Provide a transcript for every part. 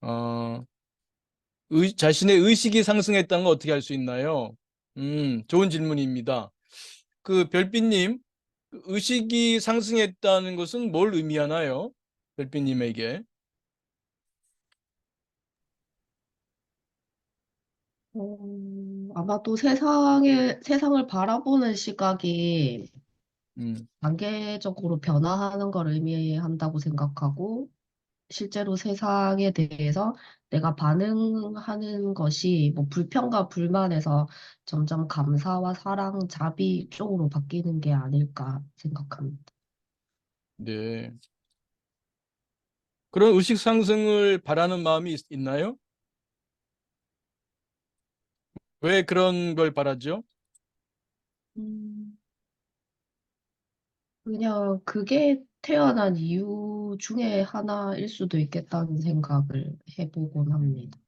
어, 자신의 의식이 상승했다는 걸 어떻게 알 수 있나요? 좋은 질문입니다. 그 별빛님, 의식이 상승했다는 것은 뭘 의미하나요? 별빛님에게. 아마도 세상을 바라보는 시각이 음, 단계적으로 변화하는 걸 의미한다고 생각하고, 실제로 세상에 대해서 내가 반응하는 것이 뭐 불평과 불만에서 점점 감사와 사랑, 자비 쪽으로 바뀌는 게 아닐까 생각합니다. 네. 그런 의식 상승을 바라는 마음이 있나요? 왜 그런 걸 바라죠? 음, 그냥 그게 태어난 이유 중에 하나일 수도 있겠다는 생각을 해보곤 합니다.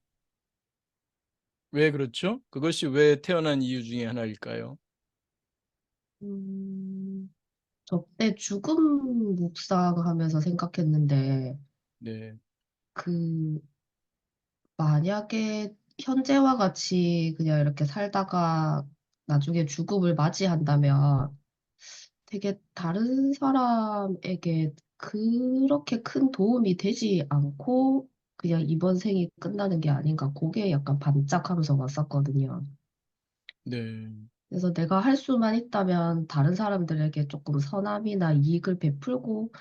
왜 그렇죠? 그것이 왜 태어난 이유 중에 하나일까요? 음, 저때 죽음 묵상하면서 생각했는데, 네, 그, 만약에 현재와 같이 그냥 이렇게 살다가 나중에 죽음을 맞이한다면 되게 다른 사람에게 그렇게 큰 도움이 되지 않고 그냥 이번 생이 끝나는 게 아닌가, 그게 약간 반짝하면서 왔었거든요. 네, 그래서 내가 할 수만 있다면 다른 사람들에게 조금 선함이나 이익을 베풀고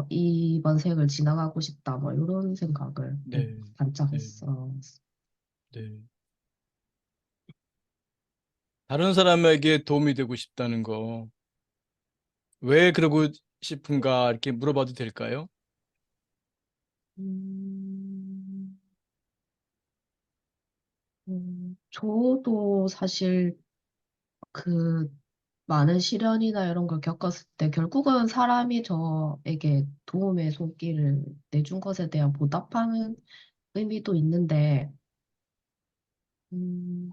이번 생을 지나가고 싶다, 뭐, 이런 생각을 네, 네, 반짝했어. 네. 다른 사람에게 도움이 되고 싶다는 거, 왜 그러고 싶은가 이렇게 물어봐도 될까요? 음, 저도 사실 그 많은 시련이나 이런 걸 겪었을 때 결국은 사람이 저에게 도움의 손길을 내준 것에 대한 보답하는 의미도 있는데, 음,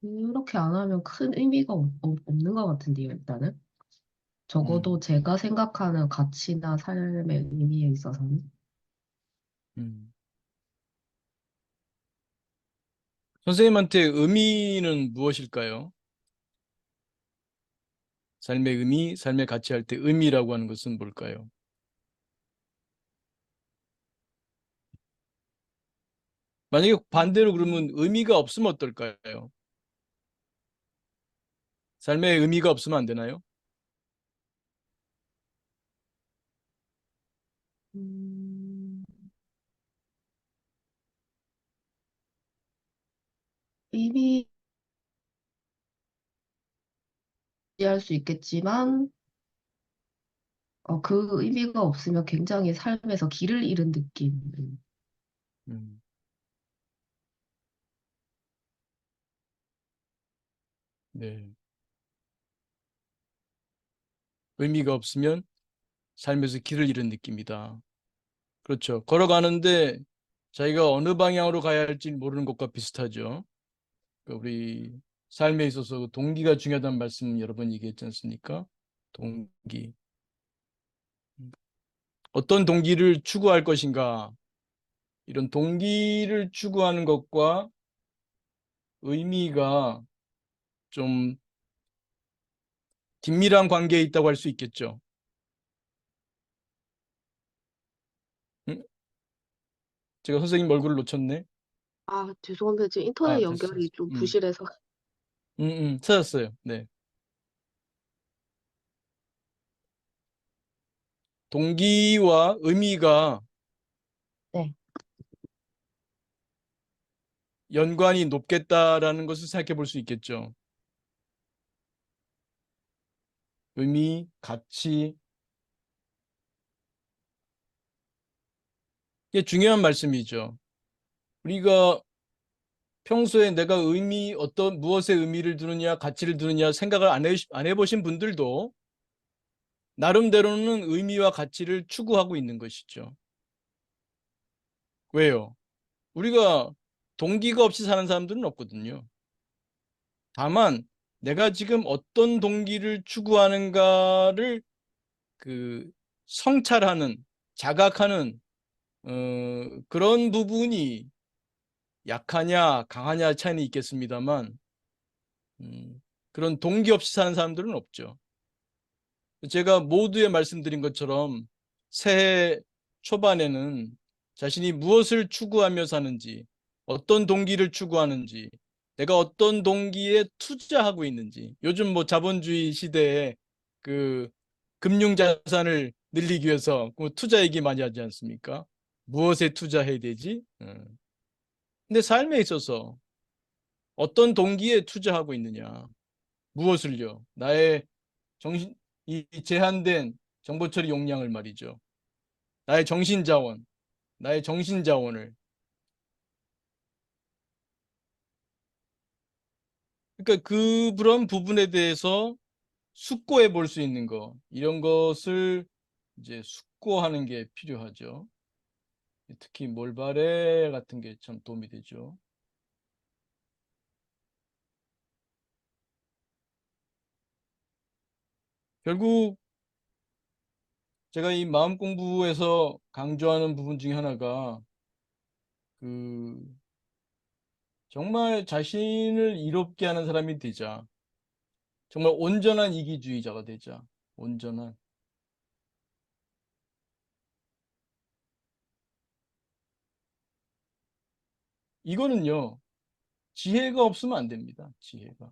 그렇게 안 하면 큰 의미가 없는 것 같은데요, 일단은. 적어도 음, 제가 생각하는 가치나 삶의 의미에 있어서는. 음. 선생님한테 의미는 무엇일까요? 삶의 의미, 삶의 가치 할 때 의미라고 하는 것은 뭘까요? 만약에 반대로 그러면 음, 의미가 없으면 어떨까요? 삶의 의미가 없으면 안 되나요? 음, 의미할 수 있겠지만, 그 의미가 없으면 굉장히 삶에서 길을 잃은 느낌. 음, 네. 의미가 없으면 삶에서 길을 잃은 느낌이다. 그렇죠. 걸어가는데 자기가 어느 방향으로 가야 할지 모르는 것과 비슷하죠. 우리 삶에 있어서 동기가 중요하다는 말씀 여러 번 얘기했지 않습니까? 동기. 어떤 동기를 추구할 것인가? 이런 동기를 추구하는 것과 의미가 좀 긴밀한 관계에 있다고 할 수 있겠죠. 응? 제가 선생님 얼굴을 놓쳤네. 아, 죄송합니다. 지금 인터넷 됐어, 연결이 됐어. 좀 부실해서. 찾았어요. 네. 동기와 의미가 네. 연관이 높겠다라는 것을 생각해 볼 수 있겠죠. 의미, 가치. 이게 중요한 말씀이죠. 우리가 평소에 내가 무엇에 의미를 두느냐, 가치를 두느냐 생각을 안 해보신 분들도 나름대로는 의미와 가치를 추구하고 있는 것이죠. 왜요? 우리가 동기가 없이 사는 사람들은 없거든요. 다만 내가 지금 어떤 동기를 추구하는가를 그 성찰하는, 자각하는 그런 부분이 약하냐 강하냐 차이는 있겠습니다만 그런 동기 없이 사는 사람들은 없죠. 제가 모두에 말씀드린 것처럼 새해 초반에는 자신이 무엇을 추구하며 사는지, 어떤 동기를 추구하는지, 내가 어떤 동기에 투자하고 있는지, 요즘 뭐 자본주의 시대에 그 금융 자산을 늘리기 위해서 그 투자 얘기 많이 하지 않습니까? 무엇에 투자해야 되지? 근데 삶에 있어서 어떤 동기에 투자하고 있느냐? 무엇을요? 나의 정신, 이 제한된 정보 처리 용량을 말이죠. 나의 정신 자원, 나의 정신 자원을. 그러니까 그런 부분에 대해서 숙고해 볼 수 있는 거, 이런 것을 이제 숙고하는 게 필요하죠. 특히 몰바레 같은 게 참 도움이 되죠. 결국 제가 이 마음 공부에서 강조하는 부분 중에 하나가 그 정말 자신을 이롭게 하는 사람이 되자. 정말 온전한 이기주의자가 되자. 온전한. 이거는요, 지혜가 없으면 안 됩니다. 지혜가.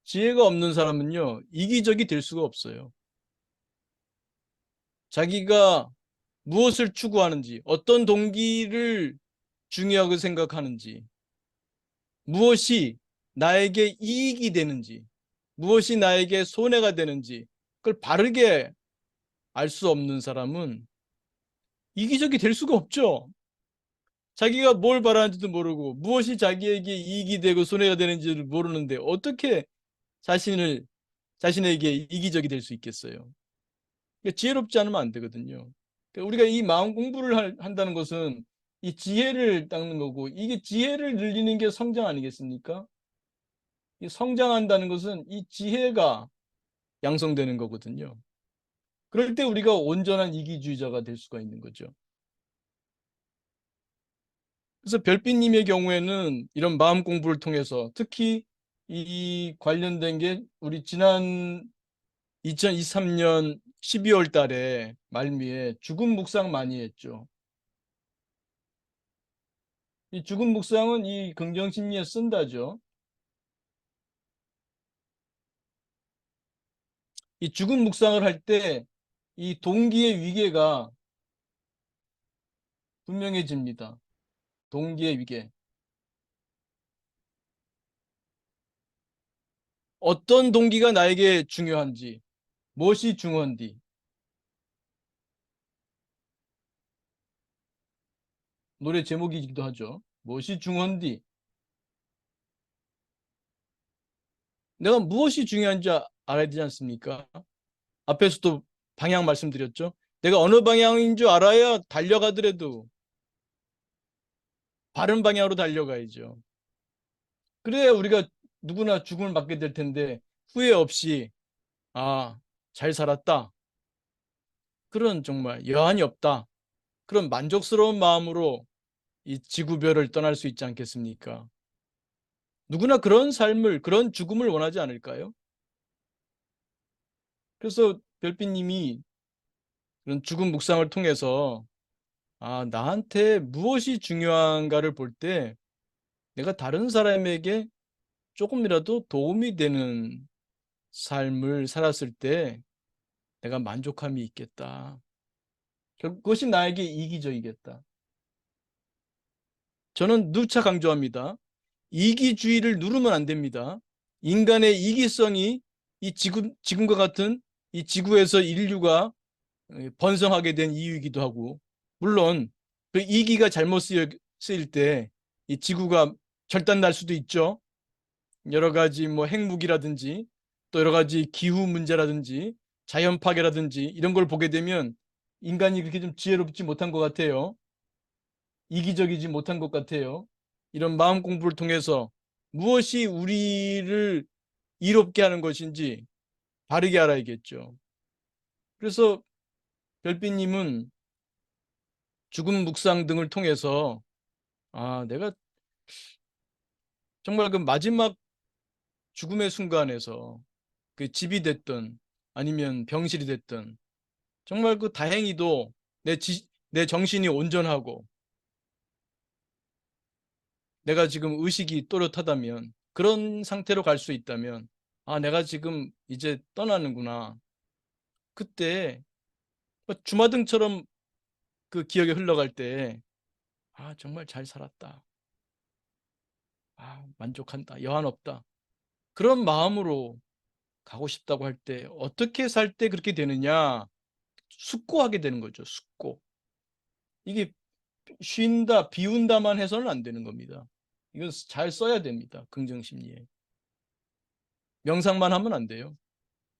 지혜가 없는 사람은요, 이기적이 될 수가 없어요. 자기가 무엇을 추구하는지, 어떤 동기를 중요하게 생각하는지, 무엇이 나에게 이익이 되는지, 무엇이 나에게 손해가 되는지, 그걸 바르게 알 수 없는 사람은 이기적이 될 수가 없죠. 자기가 뭘 바라는지도 모르고, 무엇이 자기에게 이익이 되고 손해가 되는지를 모르는데, 어떻게 자신을 자신에게 이기적이 될 수 있겠어요? 그러니까 지혜롭지 않으면 안 되거든요. 그러니까 우리가 이 마음 공부를 한다는 것은 이 지혜를 닦는 거고, 이게 지혜를 늘리는 게 성장 아니겠습니까? 이 성장한다는 것은 이 지혜가 양성되는 거거든요. 그럴 때 우리가 온전한 이기주의자가 될 수가 있는 거죠. 그래서 별빛님의 경우에는 이런 마음 공부를 통해서 특히 이 관련된 게 우리 지난 2023년 12월 달에 말미에 죽음 묵상 많이 했죠. 이 죽음 묵상은 이 긍정심리에 쓴다죠. 이 죽음 묵상을 할 때 이 동기의 위계가 분명해집니다. 동기의 위계. 어떤 동기가 나에게 중요한지, 무엇이 중요한지, 노래 제목이기도 하죠. 무엇이 중요한지, 내가 무엇이 중요한지 알아야 되지 않습니까? 앞에서도 방향 말씀드렸죠. 내가 어느 방향인 줄 알아야 달려가더라도 바른 방향으로 달려가야죠. 그래야 우리가 누구나 죽음을 맞게 될 텐데 후회 없이 아, 잘 살았다. 그런 정말 여한이 없다. 그런 만족스러운 마음으로 이 지구별을 떠날 수 있지 않겠습니까? 누구나 그런 삶을, 그런 죽음을 원하지 않을까요? 그래서 별빛님이 그런 죽음 묵상을 통해서 아, 나한테 무엇이 중요한가를 볼 때 내가 다른 사람에게 조금이라도 도움이 되는 삶을 살았을 때 내가 만족함이 있겠다. 그것이 나에게 이기적이겠다. 저는 누차 강조합니다. 이기주의를 누르면 안 됩니다. 인간의 이기성이 이 지금과 같은 이 지구에서 인류가 번성하게 된 이유이기도 하고, 물론 그 이기가 잘못 쓰일 때 이 지구가 절단 날 수도 있죠. 여러 가지 뭐 핵무기라든지 또 여러 가지 기후 문제라든지 자연 파괴라든지 이런 걸 보게 되면 인간이 그렇게 좀 지혜롭지 못한 것 같아요. 이기적이지 못한 것 같아요. 이런 마음 공부를 통해서 무엇이 우리를 이롭게 하는 것인지 바르게 알아야겠죠. 그래서 별빛님은 죽음 묵상 등을 통해서 내가 정말 그 마지막 죽음의 순간에서 그 집이 됐든 아니면 병실이 됐든 정말 그 다행히도 내 정신이 온전하고 내가 지금 의식이 또렷하다면 그런 상태로 갈 수 있다면 내가 지금 이제 떠나는구나. 그때 주마등처럼 그 기억이 흘러갈 때 정말 잘 살았다. 만족한다. 여한 없다. 그런 마음으로 가고 싶다고 할 때 어떻게 살 때 그렇게 되느냐? 숙고하게 되는 거죠. 숙고. 이게 쉰다, 비운다만 해서는 안 되는 겁니다. 이건 잘 써야 됩니다. 긍정심리에. 명상만 하면 안 돼요.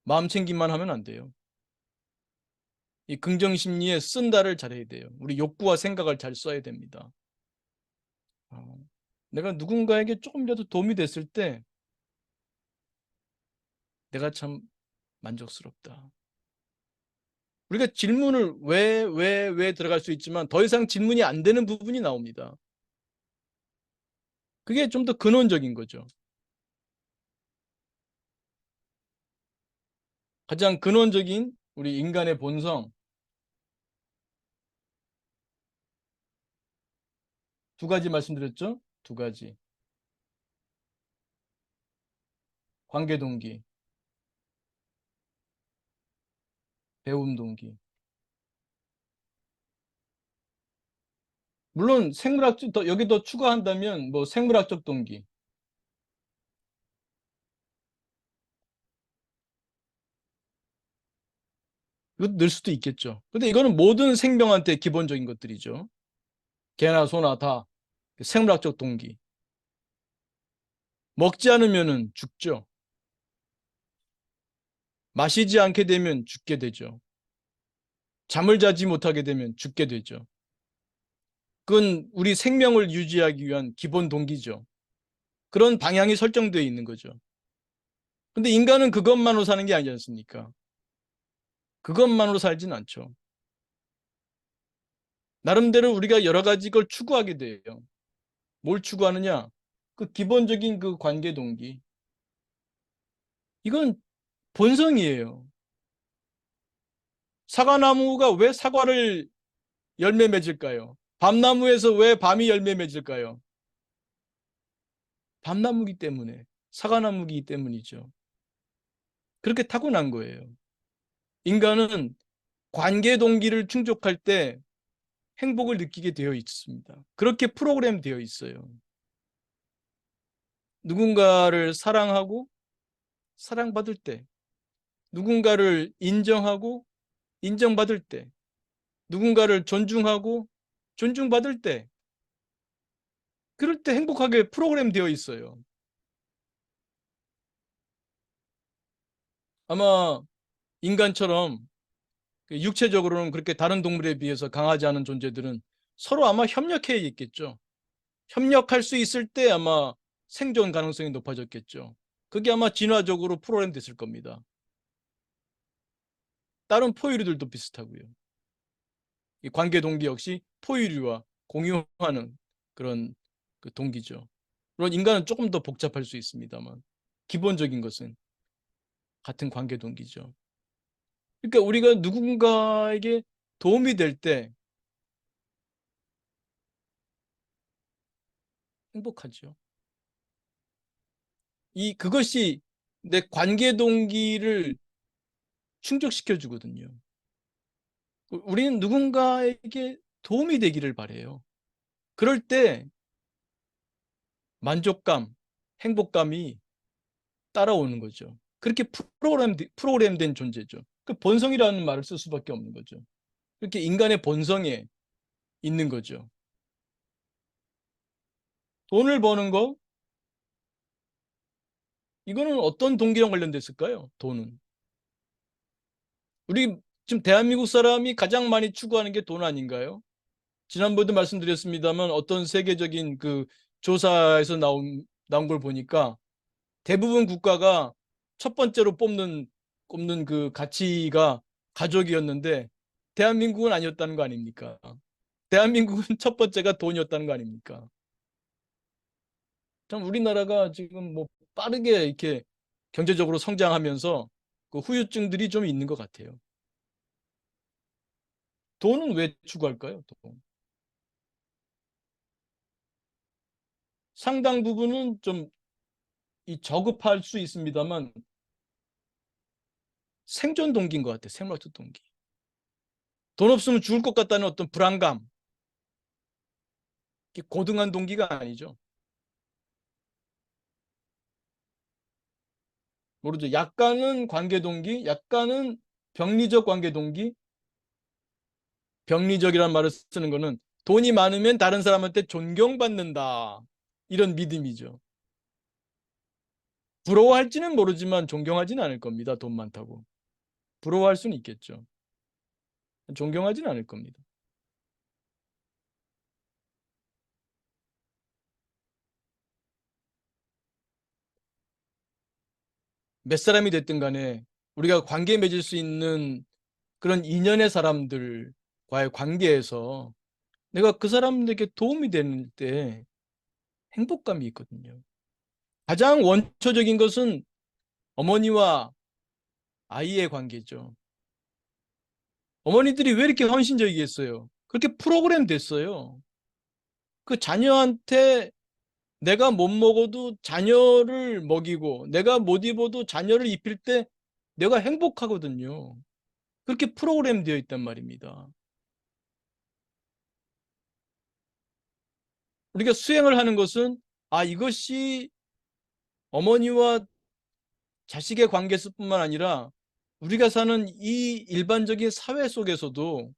마음 챙김만 하면 안 돼요. 이 긍정심리에 쓴다를 잘해야 돼요. 우리 욕구와 생각을 잘 써야 됩니다. 내가 누군가에게 조금이라도 도움이 됐을 때 내가 참 만족스럽다. 우리가 질문을 왜 들어갈 수 있지만 더 이상 질문이 안 되는 부분이 나옵니다. 그게 좀 더 근원적인 거죠. 가장 근원적인 우리 인간의 본성 두 가지 말씀드렸죠? 두 가지. 관계 동기, 배움 동기. 물론 생물학적 여기 더 추가한다면 뭐 생물학적 동기. 이것도 늘 수도 있겠죠. 근데 이거는 모든 생명한테 기본적인 것들이죠. 개나 소나 다 생물학적 동기. 먹지 않으면 죽죠. 마시지 않게 되면 죽게 되죠. 잠을 자지 못하게 되면 죽게 되죠. 그건 우리 생명을 유지하기 위한 기본 동기죠. 그런 방향이 설정되어 있는 거죠. 근데 인간은 그것만으로 사는 게 아니지 않습니까? 그것만으로 살진 않죠. 나름대로 우리가 여러 가지 걸 추구하게 돼요. 뭘 추구하느냐? 그 기본적인 그 관계 동기. 이건 본성이에요. 사과나무가 왜 사과를 열매 맺을까요? 밤나무에서 왜 밤이 열매 맺을까요? 밤나무기 때문에, 사과나무기 때문이죠. 그렇게 타고난 거예요. 인간은 관계 동기를 충족할 때 행복을 느끼게 되어 있습니다. 그렇게 프로그램 되어 있어요. 누군가를 사랑하고 사랑받을 때, 누군가를 인정하고 인정받을 때, 누군가를 존중하고 존중받을 때, 그럴 때 행복하게 프로그램 되어 있어요. 아마 인간처럼 육체적으로는 그렇게 다른 동물에 비해서 강하지 않은 존재들은 서로 아마 협력해 있겠죠. 협력할 수 있을 때 아마 생존 가능성이 높아졌겠죠. 그게 아마 진화적으로 프로그램 됐을 겁니다. 다른 포유류들도 비슷하고요. 이 관계 동기 역시 포유류와 공유하는 그런 그 동기죠. 물론 인간은 조금 더 복잡할 수 있습니다만 기본적인 것은 같은 관계 동기죠. 그러니까 우리가 누군가에게 도움이 될 때 행복하죠. 그것이 내 관계 동기를 충족시켜 주거든요. 우리는 누군가에게 도움이 되기를 바래요. 그럴 때 만족감, 행복감이 따라오는 거죠. 그렇게 프로그램된 존재죠. 그 본성이라는 말을 쓸 수밖에 없는 거죠. 그렇게 인간의 본성에 있는 거죠. 돈을 버는 거, 이거는 어떤 동기랑 관련됐을까요? 돈은. 우리 지금 대한민국 사람이 가장 많이 추구하는 게 돈 아닌가요? 지난번에도 말씀드렸습니다만 어떤 세계적인 그 조사에서 나온 걸 보니까 대부분 국가가 첫 번째로 꼽는 그 가치가 가족이었는데 대한민국은 아니었다는 거 아닙니까? 대한민국은 첫 번째가 돈이었다는 거 아닙니까? 참 우리나라가 지금 뭐 빠르게 이렇게 경제적으로 성장하면서 그 후유증들이 좀 있는 것 같아요. 돈은 왜 추구할까요? 돈. 상당 부분은 좀 이 저급할 수 있습니다만 생존 동기인 것 같아요. 생활적 동기. 돈 없으면 죽을 것 같다는 어떤 불안감. 이게 고등한 동기가 아니죠. 모르죠. 약간은 관계 동기, 약간은 병리적 관계 동기. 병리적이라는 말을 쓰는 거는 돈이 많으면 다른 사람한테 존경받는다. 이런 믿음이죠. 부러워할지는 모르지만 존경하지는 않을 겁니다. 돈 많다고. 부러워할 수는 있겠죠. 존경하지는 않을 겁니다. 몇 사람이 됐든 간에 우리가 관계 맺을 수 있는 그런 인연의 사람들과의 관계에서 내가 그 사람들에게 도움이 되는 때 행복감이 있거든요. 가장 원초적인 것은 어머니와 아이의 관계죠. 어머니들이 왜 이렇게 헌신적이겠어요? 그렇게 프로그램 됐어요. 그 자녀한테 내가 못 먹어도 자녀를 먹이고 내가 못 입어도 자녀를 입힐 때 내가 행복하거든요. 그렇게 프로그램 되어 있단 말입니다. 우리가 수행을 하는 것은 이것이 어머니와 자식의 관계뿐만 아니라 우리가 사는 이 일반적인 사회 속에서도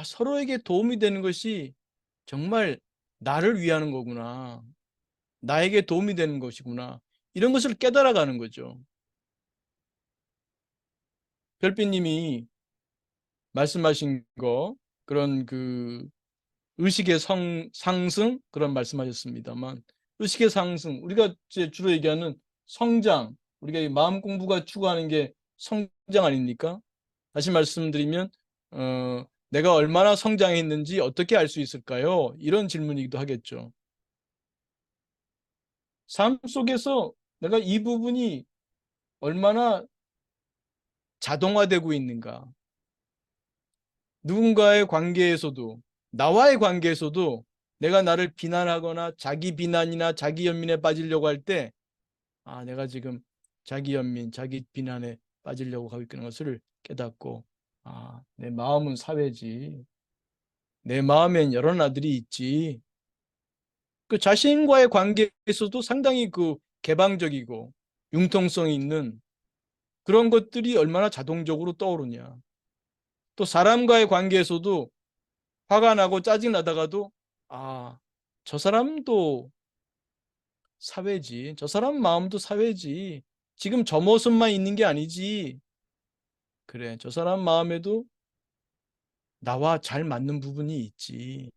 서로에게 도움이 되는 것이 정말 나를 위하는 거구나. 나에게 도움이 되는 것이구나. 이런 것을 깨달아가는 거죠. 별빛님이 말씀하신 거, 그런 그 의식의 상승, 그런 말씀하셨습니다만, 의식의 상승, 우리가 이제 주로 얘기하는 성장, 우리가 이 마음 공부가 추구하는 게 성장 아닙니까? 다시 말씀드리면, 내가 얼마나 성장했는지 어떻게 알 수 있을까요? 이런 질문이기도 하겠죠. 삶 속에서 내가 이 부분이 얼마나 자동화되고 있는가. 누군가의 관계에서도, 나와의 관계에서도 내가 나를 비난하거나 자기 비난이나 자기 연민에 빠지려고 할 때, 내가 지금 자기 연민, 자기 비난에 빠지려고 하고 있는 것을 깨닫고, 내 마음은 사회지. 내 마음엔 여러 나들이 있지. 그 자신과의 관계에서도 상당히 그 개방적이고 융통성이 있는 그런 것들이 얼마나 자동적으로 떠오르냐. 또 사람과의 관계에서도 화가 나고 짜증 나다가도 아, 저 사람도 사회지. 저 사람 마음도 사회지. 지금 저 모습만 있는 게 아니지. 그래, 저 사람 마음에도 나와 잘 맞는 부분이 있지.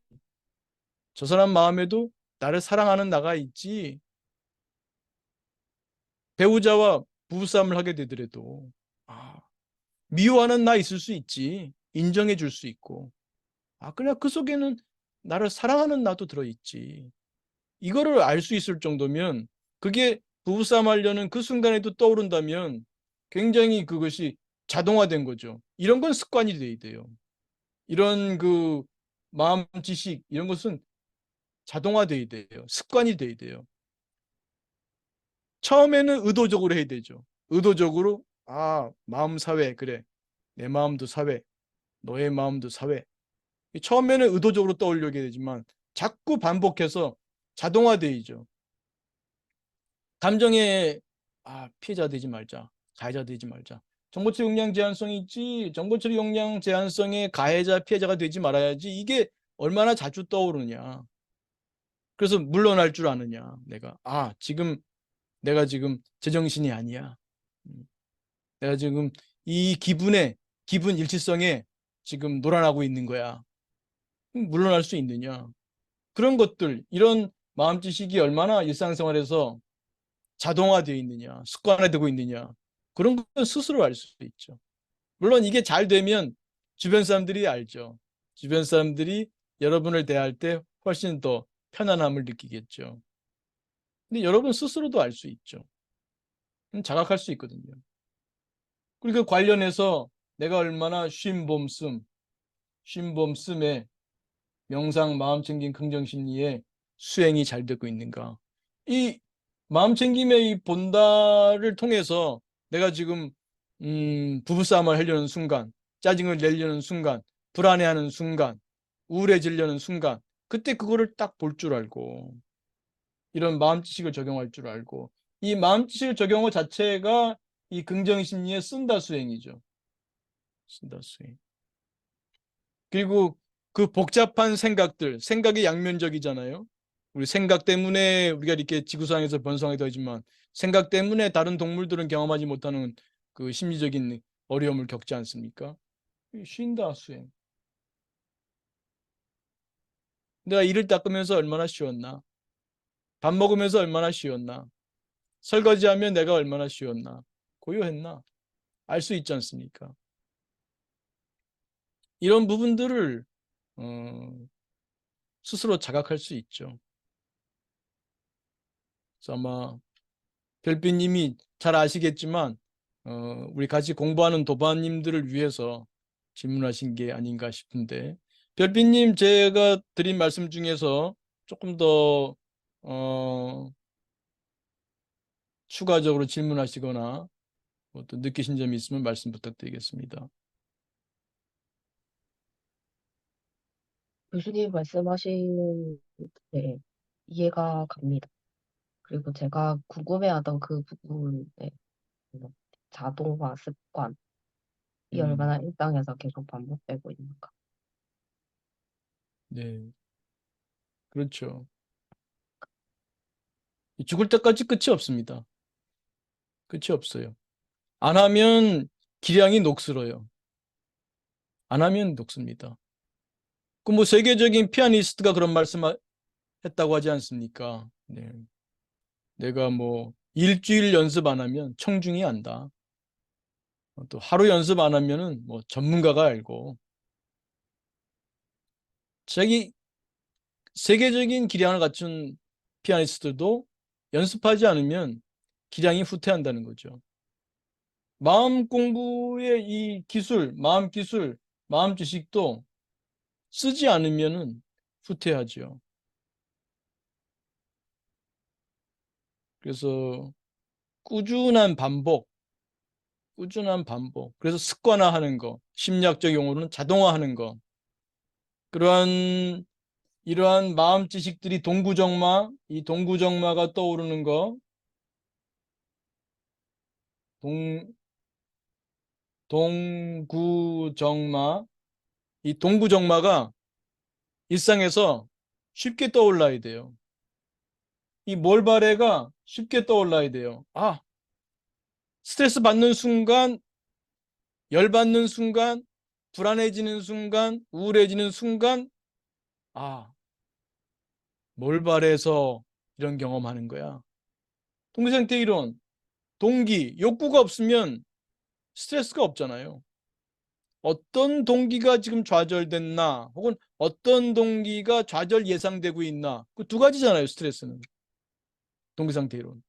저 사람 마음에도 나를 사랑하는 나가 있지. 배우자와 부부싸움을 하게 되더라도 아, 미워하는 나 있을 수 있지. 인정해 줄 수 있고. 그래, 그 속에는 나를 사랑하는 나도 들어있지. 이거를 알 수 있을 정도면 그게 부부싸움 하려는 그 순간에도 떠오른다면 굉장히 그것이 자동화된 거죠. 이런 건 습관이 돼야 돼요. 이런 그 마음 지식 이런 것은 자동화돼야 돼요. 습관이 돼야 돼요. 처음에는 의도적으로 해야 되죠. 의도적으로 마음 사회 그래. 내 마음도 사회. 너의 마음도 사회. 처음에는 의도적으로 떠올리게 되지만 자꾸 반복해서 자동화되죠. 감정에 피해자 되지 말자. 가해자 되지 말자. 정보처리 용량 제한성이 있지. 정보처리 용량 제한성의 가해자, 피해자가 되지 말아야지. 이게 얼마나 자주 떠오르냐. 그래서 물러날 줄 아느냐. 내가 지금 제정신이 아니야. 내가 지금 이 기분 일치성에 지금 놀아나고 있는 거야. 물러날 수 있느냐. 그런 것들, 이런 마음지식이 얼마나 일상생활에서 자동화되어 있느냐, 습관화되고 있느냐, 그런 건 스스로 알 수 있죠. 물론 이게 잘 되면 주변 사람들이 알죠. 주변 사람들이 여러분을 대할 때 훨씬 더 편안함을 느끼겠죠. 근데 여러분 스스로도 알 수 있죠. 자각할 수 있거든요. 그리고 그 관련해서 내가 얼마나 쉼봄씀에 명상, 마음챙김, 긍정심리에 수행이 잘 되고 있는가. 이 마음챙김의 이 본다를 통해서 내가 지금 부부싸움을 하려는 순간, 짜증을 내려는 순간, 불안해하는 순간, 우울해지려는 순간, 그때 그거를 딱 볼 줄 알고 이런 마음지식을 적용할 줄 알고 이 마음지식을 적용한 자체가 이 긍정심리의 쓴다 수행이죠. 쓴다 수행. 그리고 그 복잡한 생각들, 생각이 양면적이잖아요. 우리 생각 때문에 우리가 이렇게 지구상에서 번성하게 되지만 생각 때문에 다른 동물들은 경험하지 못하는 그 심리적인 어려움을 겪지 않습니까? 쉰다 수행. 내가 이를 닦으면서 얼마나 쉬웠나? 밥 먹으면서 얼마나 쉬웠나? 설거지하면 내가 얼마나 쉬웠나? 고요했나? 알 수 있지 않습니까? 이런 부분들을 스스로 자각할 수 있죠. 그래서 아마 별빛님이 잘 아시겠지만 우리 같이 공부하는 도반님들을 위해서 질문하신 게 아닌가 싶은데 별빛님 제가 드린 말씀 중에서 조금 더 추가적으로 질문하시거나 또 느끼신 점이 있으면 말씀 부탁드리겠습니다. 교수님 말씀하신 네, 이해가 갑니다. 그리고 제가 궁금해하던 그 부분에 뭐 자동화 습관이 음, 얼마나 일상에서 계속 반복되고 있는가. 네, 그렇죠. 죽을 때까지 끝이 없습니다. 끝이 없어요. 안 하면 기량이 녹슬어요. 안 하면 녹습니다. 그 뭐 세계적인 피아니스트가 그런 말씀했다고 하지 않습니까? 네. 내가 뭐 일주일 연습 안 하면 청중이 안다. 또 하루 연습 안 하면은 뭐 전문가가 알고 자기 세계적인 기량을 갖춘 피아니스트들도 연습하지 않으면 기량이 후퇴한다는 거죠. 마음 공부의 이 기술, 마음 기술, 마음 지식도 쓰지 않으면은 후퇴하죠. 그래서 꾸준한 반복, 꾸준한 반복. 그래서 습관화하는 거, 심리학적 용어로는 자동화하는 거. 그러한 이러한 마음 지식들이 동구정마, 이 동구정마가 떠오르는 거, 동 동구정마, 이 동구정마가 일상에서 쉽게 떠올라야 돼요. 이 몰바레가 쉽게 떠올라야 돼요. 아, 스트레스 받는 순간, 열 받는 순간, 불안해지는 순간, 우울해지는 순간, 아, 몰발해서 이런 경험하는 거야. 동기상태 이론, 동기, 욕구가 없으면 스트레스가 없잖아요. 어떤 동기가 지금 좌절됐나, 혹은 어떤 동기가 좌절 예상되고 있나, 그 두 가지잖아요, 스트레스는. 동기상태 이론.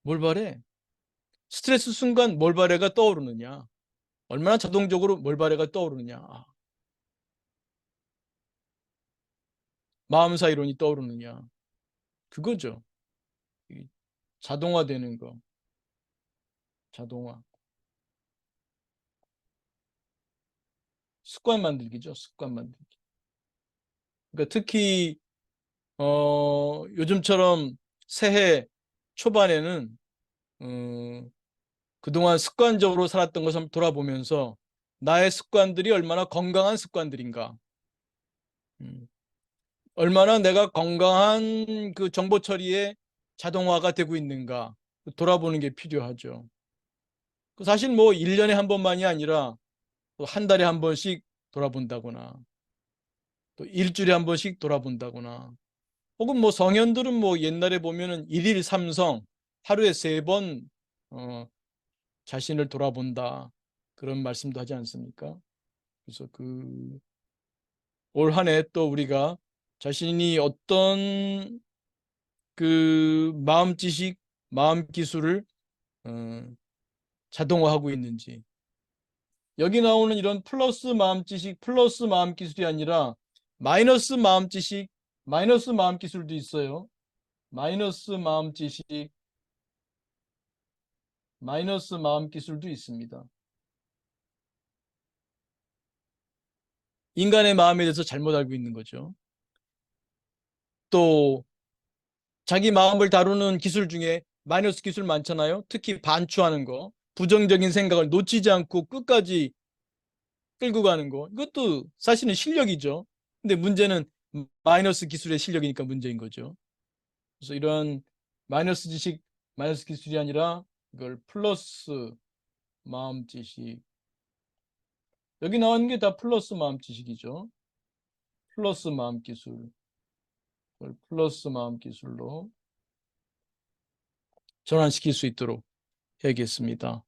몰발해. 스트레스 순간 몰발해가 떠오르느냐, 얼마나 자동적으로 몰발해가 떠오르느냐, 마음사 이론이 떠오르느냐, 그거죠. 자동화되는 거, 자동화. 습관 만들기죠, 습관 만들기. 그러니까 특히 요즘처럼 새해 초반에는 그동안 습관적으로 살았던 것을 돌아보면서 나의 습관들이 얼마나 건강한 습관들인가, 음, 얼마나 내가 건강한 그 정보 처리에 자동화가 되고 있는가 돌아보는 게 필요하죠. 사실 뭐 1년에 한 번만이 아니라 또 한 달에 한 번씩 돌아본다거나 또 일주일에 한 번씩 돌아본다거나 혹은 뭐 성현들은 뭐 옛날에 보면은 일일 삼성 하루에 3번 자신을 돌아본다 그런 말씀도 하지 않습니까? 그래서 올 한 해 또 우리가 자신이 어떤 마음 지식, 마음 기술을 어, 자동화하고 있는지. 여기 나오는 이런 플러스 마음 지식, 플러스 마음 기술이 아니라 마이너스 마음 지식, 마이너스 마음 기술도 있어요. 마이너스 마음 지식, 마이너스 마음 기술도 있습니다. 인간의 마음에 대해서 잘못 알고 있는 거죠. 또 자기 마음을 다루는 기술 중에 마이너스 기술 많잖아요. 특히 반추하는 거, 부정적인 생각을 놓치지 않고 끝까지 끌고 가는 거. 이것도 사실은 실력이죠. 근데 문제는 마이너스 기술의 실력이니까 문제인 거죠. 그래서 이런 마이너스 지식, 마이너스 기술이 아니라 이걸 플러스 마음 지식. 여기 나오는 게 다 플러스 마음 지식이죠. 플러스 마음 기술. 그걸 플러스 마음 기술로 전환시킬 수 있도록 해야겠습니다.